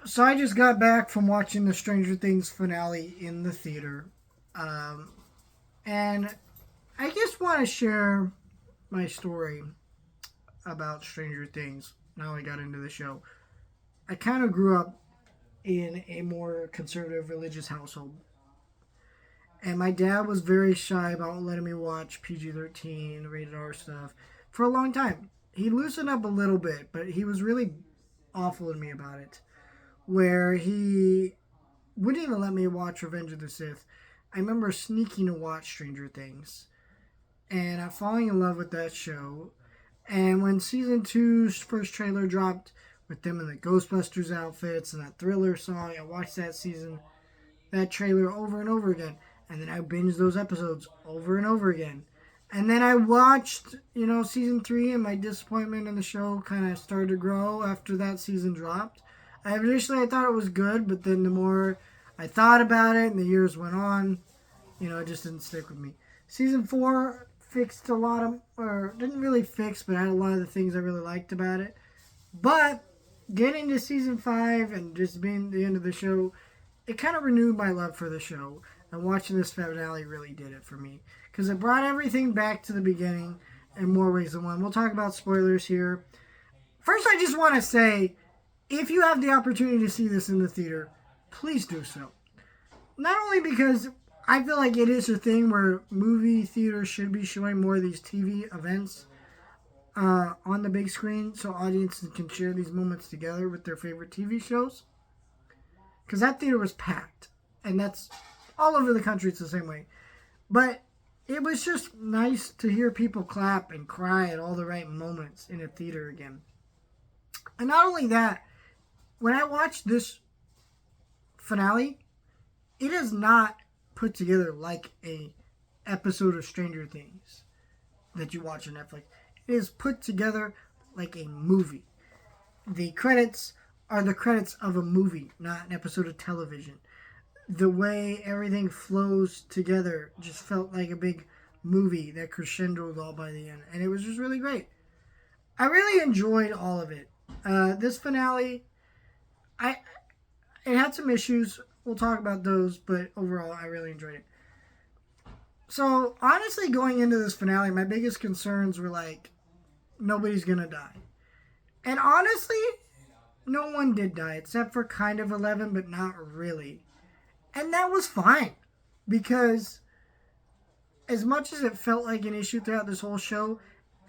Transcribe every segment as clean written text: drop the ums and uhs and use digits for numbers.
So I just got back from watching the Stranger Things finale in the theater. Um, and I just want to share my story about Stranger Things. Now I got into the show. I kind of grew up in a more conservative religious household. And my dad was very shy about letting me watch PG-13, rated R stuff for a long time. He loosened up a little bit, but he was really awful to me about it. Where he wouldn't even let me watch Revenge of the Sith. I remember sneaking to watch Stranger Things and falling in love with that show. And when season two's first trailer dropped with them in the Ghostbusters outfits and that Thriller song, I watched that trailer over and over again. And then I binged those episodes over and over again. And then I watched, season three, and my disappointment in the show kind of started to grow after that season dropped. I thought it was good, but then the more I thought about it and the years went on, it just didn't stick with me. Season four fixed a lot of, or didn't really fix, but had a lot of the things I really liked about it. But getting to season five and just being the end of the show, it kind of renewed my love for the show. And watching this finale really did it for me because it brought everything back to the beginning in more ways than one. We'll talk about spoilers here. First, I just want to say, if you have the opportunity to see this in the theater, please do so. Not only because I feel like it is a thing where movie theaters should be showing more of these TV events on the big screen so audiences can share these moments together with their favorite TV shows. Because that theater was packed. And that's all over the country, it's the same way. But it was just nice to hear people clap and cry at all the right moments in a theater again. And not only that, when I watched this finale, it is not put together like a episode of Stranger Things that you watch on Netflix. It is put together like a movie. The credits are the credits of a movie, not an episode of television. The way everything flows together just felt like a big movie that crescendoed all by the end. And it was just really great. I really enjoyed all of it. This finale, it had some issues. We'll talk about those, but overall, I really enjoyed it. So, honestly, going into this finale, my biggest concerns were like, nobody's gonna die. And honestly, no one did die, except for kind of 11, but not really. And that was fine, because as much as it felt like an issue throughout this whole show,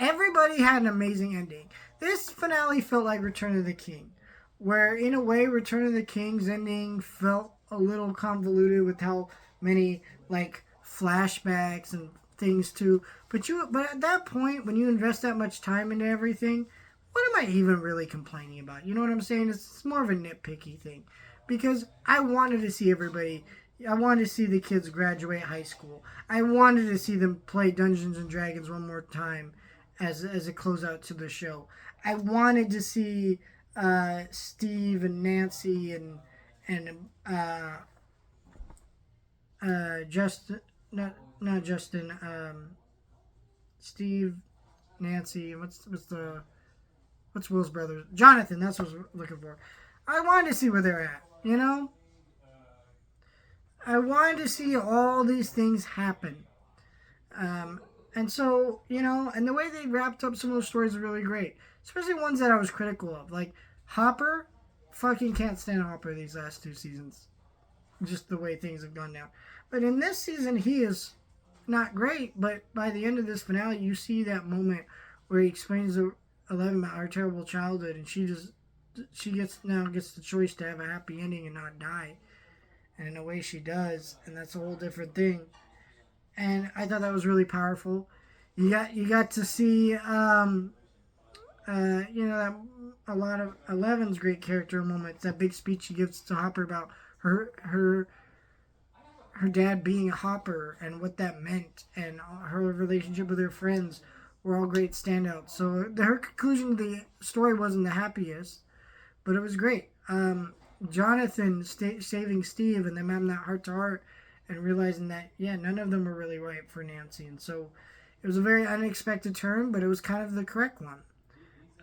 everybody had an amazing ending. This finale felt like Return of the King, where in a way Return of the King's ending felt a little convoluted with how many like flashbacks and things too. But at that point, when you invest that much time into everything, what am I even really complaining about? You know what I'm saying? It's more of a nitpicky thing, because I wanted to see everybody. I wanted to see the kids graduate high school. I wanted to see them play Dungeons and Dragons one more time as a closeout to the show. I wanted to see Steve and Nancy and Justin, not Justin, Steve, Nancy, and what's Will's brother? Jonathan. That's what I was looking for. I wanted to see where they're at. I wanted to see all these things happen. And so, and the way they wrapped up some of those stories are really great. Especially ones that I was critical of. Like Hopper, fucking can't stand Hopper these last two seasons. Just the way things have gone down. But in this season, he is not great. But by the end of this finale, you see that moment where he explains to Eleven about her terrible childhood, and she gets the choice to have a happy ending and not die. And in a way she does, and that's a whole different thing. And I thought that was really powerful. You got to see a lot of Eleven's great character moments. That big speech she gives to Hopper about her dad being a Hopper and what that meant, and her relationship with her friends were all great standouts. So her conclusion of the story wasn't the happiest, but it was great. Jonathan saving Steve and them having that heart to heart and realizing that, none of them were really right for Nancy. And so it was a very unexpected turn, but it was kind of the correct one.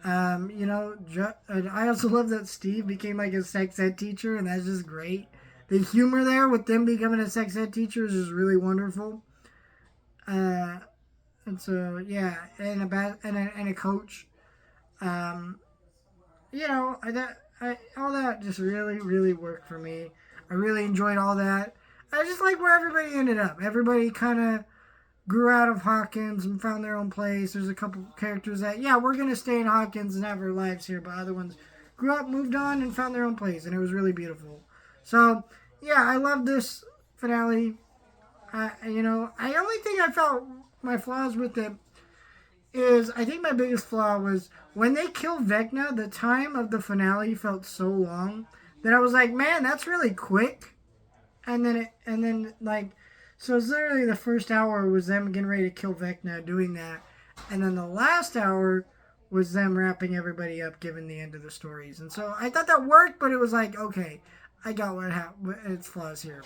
And I also love that Steve became like a sex ed teacher, and that's just great. The humor there with them becoming a sex ed teacher is just really wonderful. Uh, and so yeah, and a coach. Um, all that just really really worked for me. I really enjoyed all that. I just like where everybody ended up. Everybody kind of grew out of Hawkins and found their own place. There's a couple characters that, yeah, we're going to stay in Hawkins and have our lives here, but other ones grew up, moved on, and found their own place, and it was really beautiful. So, yeah, I love this finale. I only think I felt my flaws with it is I think my biggest flaw was when they killed Vecna, the time of the finale felt so long that I was like, man, that's really quick. And then so it's literally the first hour was them getting ready to kill Vecna, doing that, and then the last hour was them wrapping everybody up, giving the end of the stories. And so I thought that worked, but it was like, okay, I got what its flaws here.